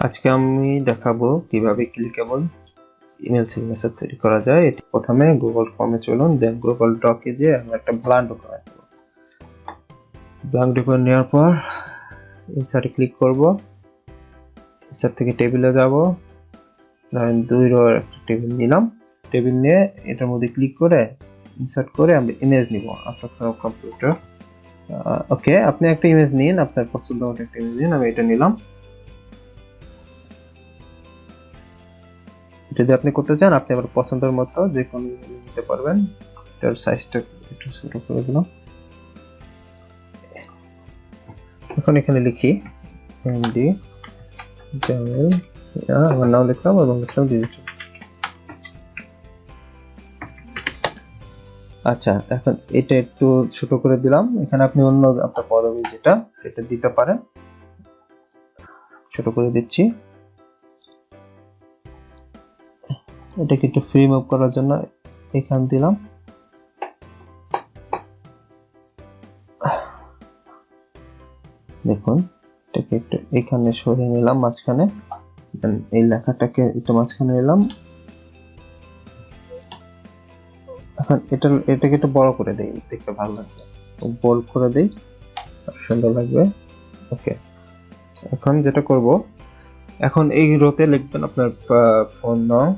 আজকে আমি দেখাবো কিভাবে ক্লিকেবল ইমেল সিগনেচার তৈরি করা যায়। এটি প্রথমে গুগল ফর্মে চলুন, দেন গুগল ডকে যে আমি একটা ব্ল্যাঙ্ক ডকুমেন্ট নেব। ব্ল্যাঙ্ক ডকুমেন্ট নেওয়ার পর ইনসার্টে ক্লিক করব। ইনসার্ট থেকে টেবিলে যাব, ধরেন 2 রোর একটা টেবিল নিলাম। টেবিল নিয়ে এটার মধ্যে ক্লিক করে ইনসার্ট করে আমরা ইমেজ নিব। আপনার কম্পিউটার ওকে, আপনি একটা ইমেজ নিন, আপনার পছন্দ মতো একটা ইমেজ নিন। আমি এটা নিলাম। যদি আপনি করতে চান আপনি আপনার পছন্দের মতো যে কোনো নিতে পারবেন। এটার সাইজটা একটু ছোট করে দিলাম। এখন এখানে লিখি এমডি জামেল, আমার নাম লিখলাম এবং লিখলাম ডিজিটাল। আচ্ছা, এখন এটা একটু ছোট করে দিলাম। এখানে আপনি অন্য আপনার পদবি যেটা সেটা দিতে পারেন। ছোট করে দিচ্ছি। এটাকে একটু ফ্রি মুভ করার জন্য এখান দিলাম। দেখুন এটাকে একটু এখানে সরিয়ে নিলাম মাঝখানে, এই লেখাটাকে একটু মাঝখানে নিলাম। এখন এটাকে একটু বড় করে দেই, দেখতে ভালো লাগবে। বোল্ড করে দেই, সুন্দর লাগবে। ওকে, এখন যেটা করব, এখন এই রোতে লিখবেন আপনার ফোন নাম,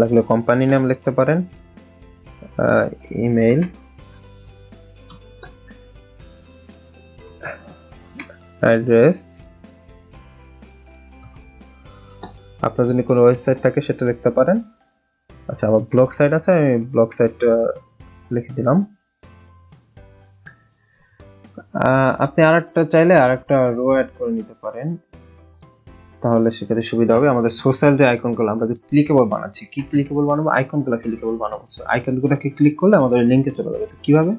লাগলে কোম্পানি নাম লিখতে পারেন, ইমেল, অ্যাড্রেস, আপনার যদি কোনো ওয়েবসাইট থাকে সেটা লিখতে পারেন। আচ্ছা, আমার ব্লগ সাইট আছে, আমি ব্লগ সাইটটা লিখে দিলাম। আপনি আরেকটা চাইলে আরেকটা রো অ্যাড করে নিতে পারেন, তাহলে সেক্ষেত্রে সুবিধা হবে। আমাদের সোশ্যাল যে আইকনগুলো আমরা যে ক্লিকেবল বানাচ্ছি, কি ক্লিকেবল বানাবো, আইকনগুলো ক্লিকেবল বানাবো। আইকনগুলোকে ক্লিক করলে আমাদের লিংকে চলে যাবে। তো কিভাবে,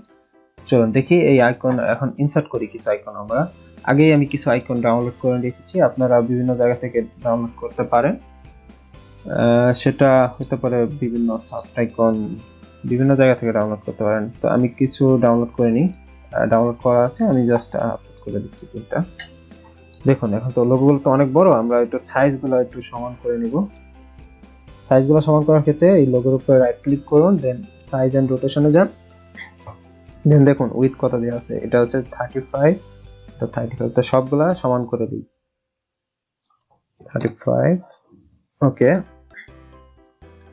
চলুন দেখি। এই আইকন এখন ইনসার্ট করি কিছু আইকন। আমরা আগেই আমি কিছু আইকন ডাউনলোড করে রেখেছি, আপনারা বিভিন্ন জায়গা থেকে ডাউনলোড করতে পারেন। সেটা হতে পারে বিভিন্ন সফট আইকন, বিভিন্ন জায়গা থেকে ডাউনলোড করতে পারেন। তো আমি কিছু ডাউনলোড করে নিই, ডাউনলোড করা আছে, আমি জাস্ট আপলোড করে দিচ্ছি 3টা। দেখুন এখন তো লোগোগুলো তো অনেক বড়, আমরা একটু সাইজগুলো একটু সমান করে নিব। সাইজগুলো সমান করার ক্ষেত্রে এই লোগোর উপরে রাইট ক্লিক করুন, দেন সাইজ এন্ড রোটেশনে যান। দেন দেখুন উইথ কত দেওয়া আছে, এটা হচ্ছে 35, এটা 35। তো সবগুলা সমান করে দিই, 35। ওকে,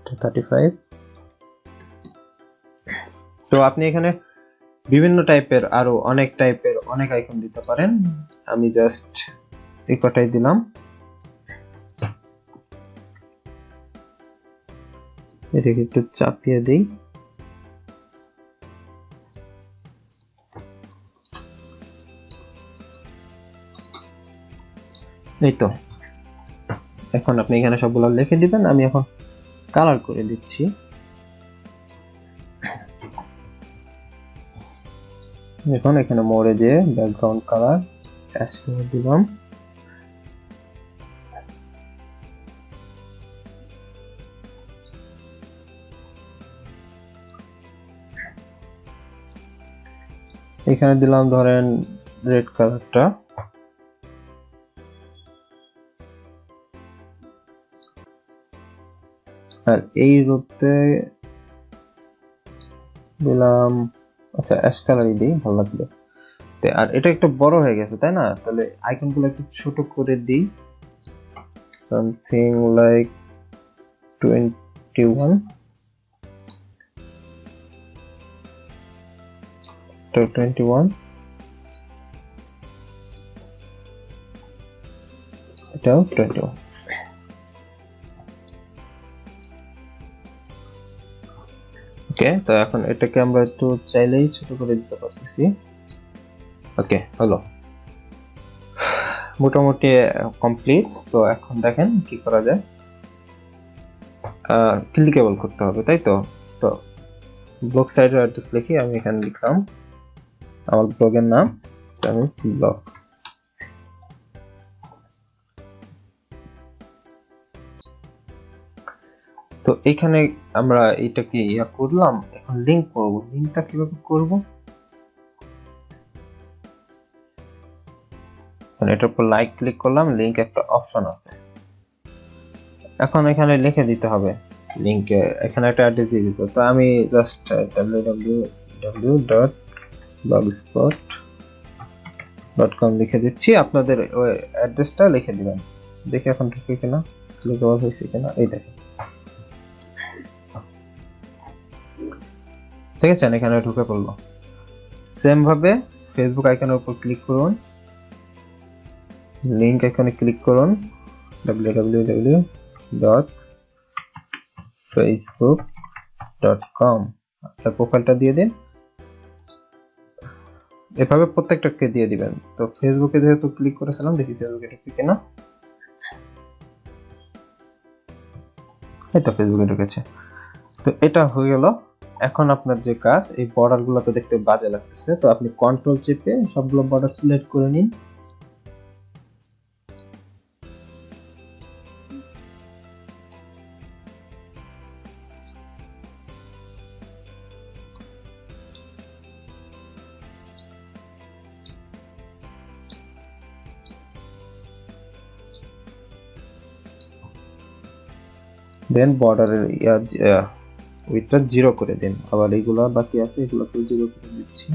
35। তো আপনি এখানে বিভিন্ন টাইপের আরো অনেক টাইপের অনেক আইকন দিতে পারেন। আমি জাস্ট এই কটাই দিলাম। এটাকে একটু চাপিয়ে দিই। এই তো, এখন আপনি এখানে সবগুলো লিখে দিবেন। আমি এখন কালার করে দিচ্ছি। এখন এখানে মোড়ে যে ব্যাকগ্রাউন্ড কালার অ্যাশ করে দিলাম। এখানে দিলাম ধরেন রেড কালারটা। আর এই রোতে দিলাম, আচ্ছা অ্যাশ কালারই দিই, ভালো লাগবে। আর এটা একটু বড় হয়ে গেছে তাই না, তাহলে আইকনগুলো একটু ছোট করে দিই, সামথিং লাইক 21, 21, এটাও 21। ওকে, তো এখন এটাকে আমরা একটু চাইলেই ছোট করে দিতে পারতেছি। ওকে, হলো, মোটামুটি কমপ্লিট। তো এখন দেখেন কি করা যায়। ক্লিকেবল করতে হবে তাই তো। তো ব্লগ সাইটের অ্যাড্রেস লিখি, আমি এখানে লিখলাম আমার ব্লগের নাম জামিস ব্লগ। তো এখানে আমরা এটাকে ইয়া করলাম, এখন লিংক করব। লিংকটা কিভাবে করব, এখন এটার উপর লাইক ক্লিক করলাম, লিংক একটা অপশন আছে। এখন এখানে লিখে দিতে হবে লিংকে, এখানে একটা অ্যাড্রেস দিয়ে দিতে। তো আমি জাস্ট www.blogspot.com লিখে দিচ্ছি, আপনাদের ওই অ্যাড্রেসটা লিখে দিবেন। দেখি এখন ঢুকে কিনা, ক্লিকেবল হয়েছে কিনা। এই দেখেন, ঠিক আছে, এখানে ঢুকে পড়লো। সেম ভাবে ফেসবুক আইকনের উপর ক্লিক করুন, লিংক আইকনে ক্লিক করুন, www.facebook.com আপনার প্রোফাইলটা দিয়ে দিন। এভাবে প্রত্যেকটাকে দিয়ে দিবেন। তো ফেসবুকে যেহেতু ক্লিক করেছিলাম, দেখি ফেসবুকে ঢুকে কিনা। এই তো ফেসবুকে ঢুকেছে। তো এটা হয়ে গেল। এখন আপনার যে কাজ, এই বর্ডার গুলো তো দেখতে বাজে লাগতেছে, তো আপনি কন্ট্রোল চেপে সবগুলো বর্ডার সিলেক্ট করে নিন। দেন বর্ডারের ওইটা 0 করে দিন। আবার এইগুলা বাকি আছে, এগুলোকে 0 করে দিচ্ছি।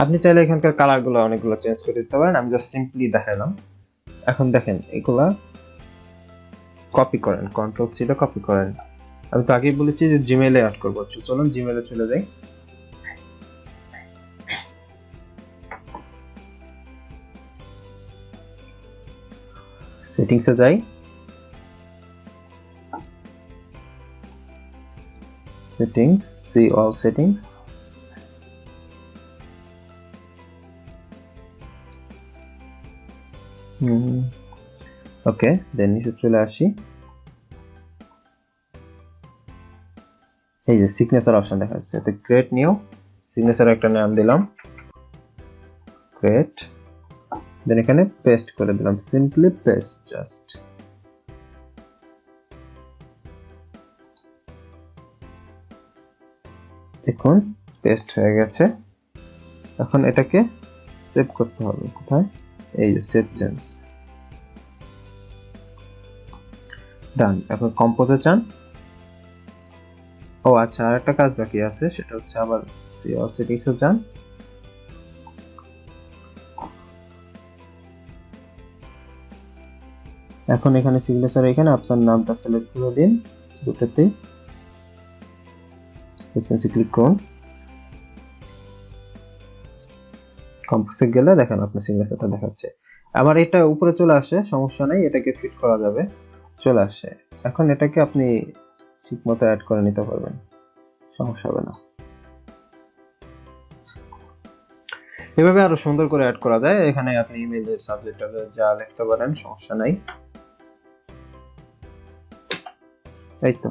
আপনি চাইলে এখানকার কালার গুলো অনেকগুলো চেঞ্জ করে দিতে পারেন, আমি জাস্ট সিম্পলি দেখালাম। এখন দেখেন এগুলা কপি করেন, কন্ট্রোল সি তে কপি করেন। আমি তো আগেই বলেছি যে জিমেইলে অ্যাড করব। চলুন জিমেইলে চলে যাই। সেটিংসে যাই, সেটিংস, সি অল সেটিংস। ওকে, দেন নিচে চলে আসি। এই যে সিগনেচার অপশন দেখা যাচ্ছে, তো ক্রিয়েট নিউ সিগনেচার একটা নাম দিলাম, ক্রিয়েট। দেন এখানে পেস্ট করে দিলাম, সিম্পলি পেস্ট জাস্ট। দেখুন পেস্ট হয়ে গেছে। এখন এটাকে সেভ করতে হবে। কোথায়? এই যে সেভ চেঞ্জ, ডান। এখন কম্পোজে যান। ও আচ্ছা, আর একটা কাজ বাকি আছে, সেটা হচ্ছে আবার সেটিংসে যান। এখন এখানে সিগনেচার, এখানে আপনার নামটা সিলেক্ট করে দিন দুটোতেই, সেকশনসে ক্লিক করুন। কম্পোজে গেলে দেখেন আপনার সিগনেচারটা দেখাচ্ছে। আবার এটা উপরে চলে আসে, সমস্যা নেই, এটাকে ফিট করা যাবে, চলে আসে। এখন এটাকে আপনি ঠিকমতো অ্যাড করে নিতে পারবেন, সমস্যা হবে না। এভাবে আরো সুন্দর করে অ্যাড করা যায়। এখানে আপনি ইমেইলের সাবজেক্টটাকে যা লিখতে পারেন, সমস্যা নাই। এই তো।